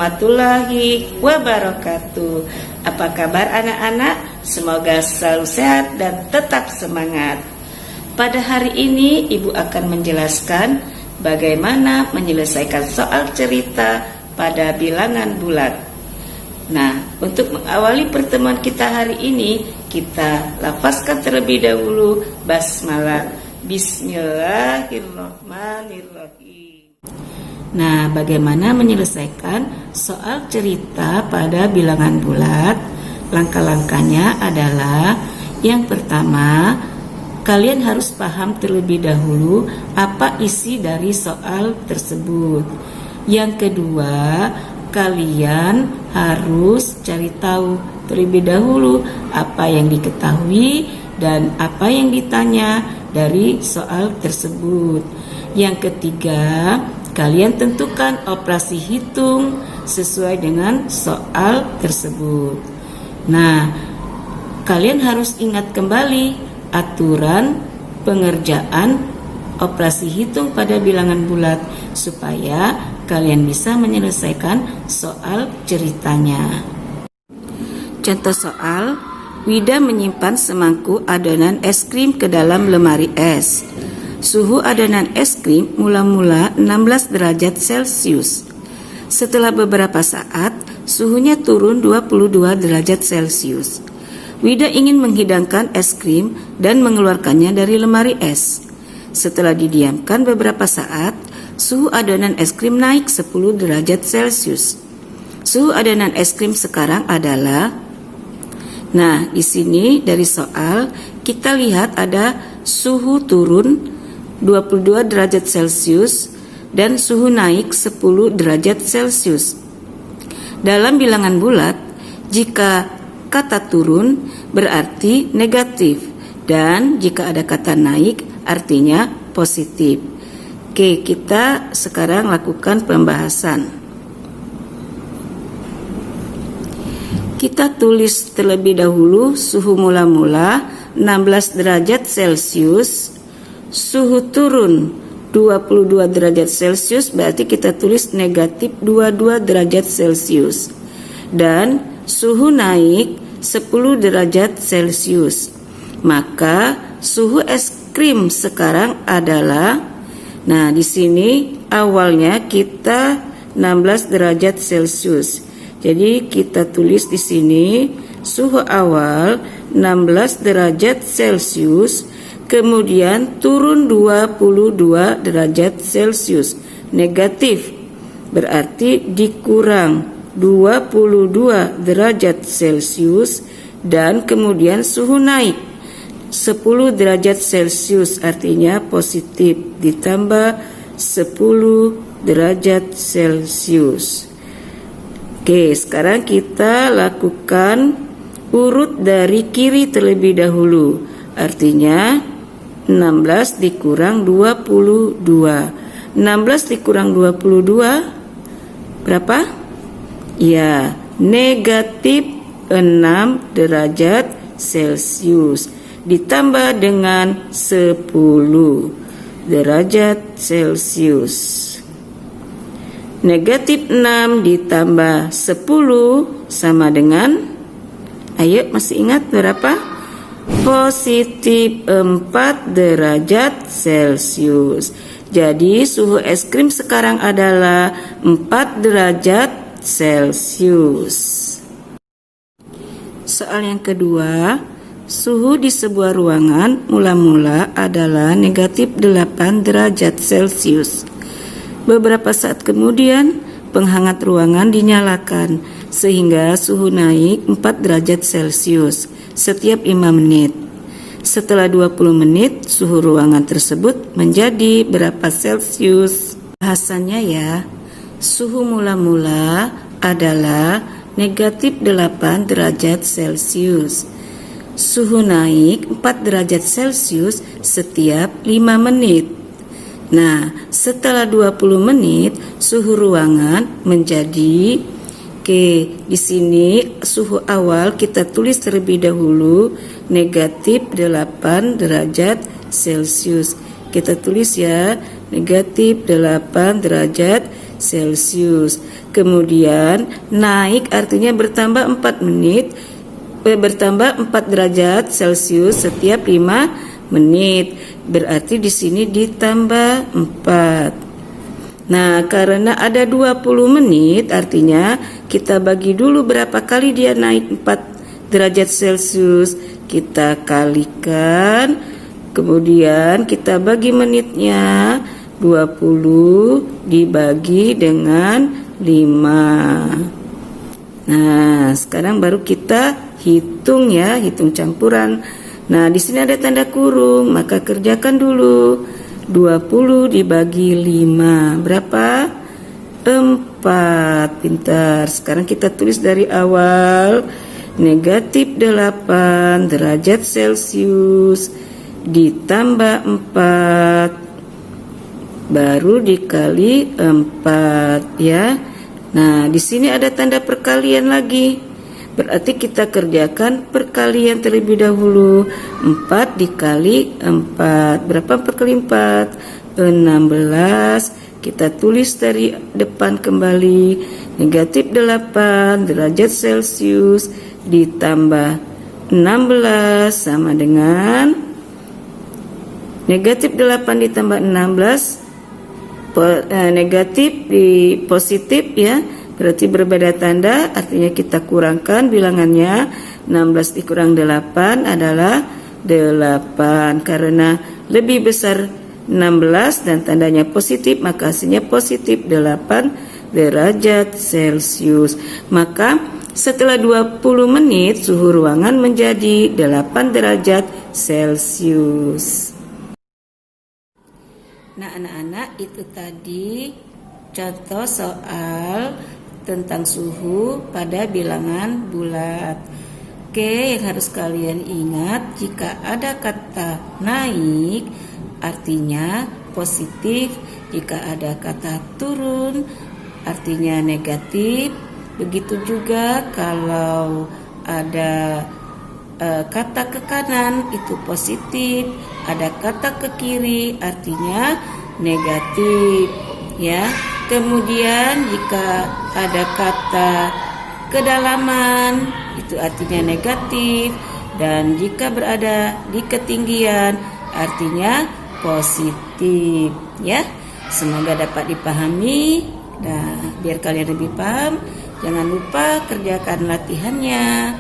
warahmatullahi wabarakatuh. Apa kabar anak-anak? Semoga selalu sehat dan tetap semangat. Pada hari ini Ibu akan menjelaskan bagaimana menyelesaikan soal cerita pada bilangan bulat. Nah, untuk mengawali pertemuan kita hari ini, kita lafazkan terlebih dahulu basmalah. Bismillahirrahmanirrahim. Nah, bagaimana menyelesaikan soal cerita pada bilangan bulat? Langkah-langkahnya adalah yang pertama, kalian harus paham terlebih dahulu apa isi dari soal tersebut. Yang kedua, kalian harus cari tahu terlebih dahulu apa yang diketahui dan apa yang ditanya dari soal tersebut. Yang ketiga, kalian tentukan operasi hitung sesuai dengan soal tersebut. Nah, kalian harus ingat kembali aturan pengerjaan operasi hitung pada bilangan bulat supaya kalian bisa menyelesaikan soal ceritanya. Contoh soal, Wida menyimpan semangkuk adonan es krim ke dalam lemari es. Suhu adonan es krim mula-mula 16 derajat Celcius. Setelah beberapa saat, suhunya turun 22 derajat Celcius. Wida ingin menghidangkan es krim dan mengeluarkannya dari lemari es. Setelah didiamkan beberapa saat, suhu adonan es krim naik 10 derajat Celcius. Suhu adonan es krim sekarang adalah, nah di sini dari soal kita lihat ada suhu turun 22 derajat Celcius dan suhu naik 10 derajat Celcius. Dalam bilangan bulat, jika kata turun berarti negatif dan jika ada kata naik artinya positif. Oke, kita sekarang lakukan pembahasan. Kita tulis terlebih dahulu suhu mula-mula 16 derajat Celcius, suhu turun 22 derajat Celcius berarti kita tulis negatif 22 derajat Celcius, dan suhu naik 10 derajat Celcius. Maka suhu es krim sekarang adalah, nah di sini awalnya kita 16 derajat Celcius. Jadi kita tulis di sini suhu awal 16 derajat Celcius, kemudian turun 22 derajat Celcius. Negatif berarti dikurang 22 derajat Celcius dan kemudian suhu naik 10 derajat Celcius artinya positif ditambah 10 derajat Celcius. Oke, sekarang kita lakukan urut dari kiri terlebih dahulu. Artinya 16 dikurang 22. 16 dikurang 22 berapa? Ya, negatif 6 derajat Celcius ditambah dengan 10 derajat Celcius. Negatif 6 ditambah 10 sama dengan, ayo masih ingat berapa? Positif 4 derajat Celcius. Jadi suhu es krim sekarang adalah 4 derajat Celcius. Soal yang kedua, suhu di sebuah ruangan mula-mula adalah negatif 8 derajat Celcius. Beberapa saat kemudian, penghangat ruangan dinyalakan sehingga suhu naik 4 derajat Celcius setiap 5 menit. Setelah 20 menit, suhu ruangan tersebut menjadi berapa Celcius? Bahasannya ya, suhu mula-mula adalah negatif 8 derajat Celcius. Suhu naik 4 derajat Celcius setiap 5 menit. Nah, setelah 20 menit suhu ruangan menjadi, di sini suhu awal kita tulis terlebih dahulu negatif 8 derajat Celcius. Kita tulis ya, negatif 8 derajat Celcius. Kemudian naik artinya bertambah 4 menit, bertambah 4 derajat Celcius setiap 5 menit. Berarti di sini ditambah 4. Nah, karena ada 20 menit artinya kita bagi dulu berapa kali dia naik 4 derajat Celcius. Kita kalikan, kemudian kita bagi menitnya, 20 dibagi dengan 5. Nah, sekarang baru kita hitung ya, hitung campuran. Nah, di sini ada tanda kurung, maka kerjakan dulu. 20 dibagi 5 berapa? 4. Pintar. Sekarang kita tulis dari awal. Negatif 8 derajat Celcius ditambah 4 baru dikali 4 ya. Nah, di sini ada tanda perkalian lagi. Berarti kita kerjakan perkalian terlebih dahulu. 4 dikali 4. Berapa 4 kali 4? 16. Kita tulis dari depan kembali. Negatif 8 derajat Celcius ditambah 16 sama dengan negatif 8 ditambah 16. Negatif di positif ya. Berarti berbeda tanda, artinya kita kurangkan bilangannya. 16 dikurang 8 adalah 8. Karena lebih besar 16 dan tandanya positif, maka hasilnya positif 8 derajat Celcius. Maka setelah 20 menit suhu ruangan menjadi 8 derajat Celcius. Nah, anak-anak, itu tadi contoh soal tentang suhu pada bilangan bulat. Oke, yang harus kalian ingat, jika ada kata naik artinya positif, jika ada kata turun artinya negatif. Begitu juga kalau ada kata ke kanan itu positif, ada kata ke kiri artinya negatif ya. Kemudian jika ada kata kedalaman itu artinya negatif, dan jika berada di ketinggian artinya positif ya. Semoga dapat dipahami. Nah, biar kalian lebih paham, jangan lupa kerjakan latihannya.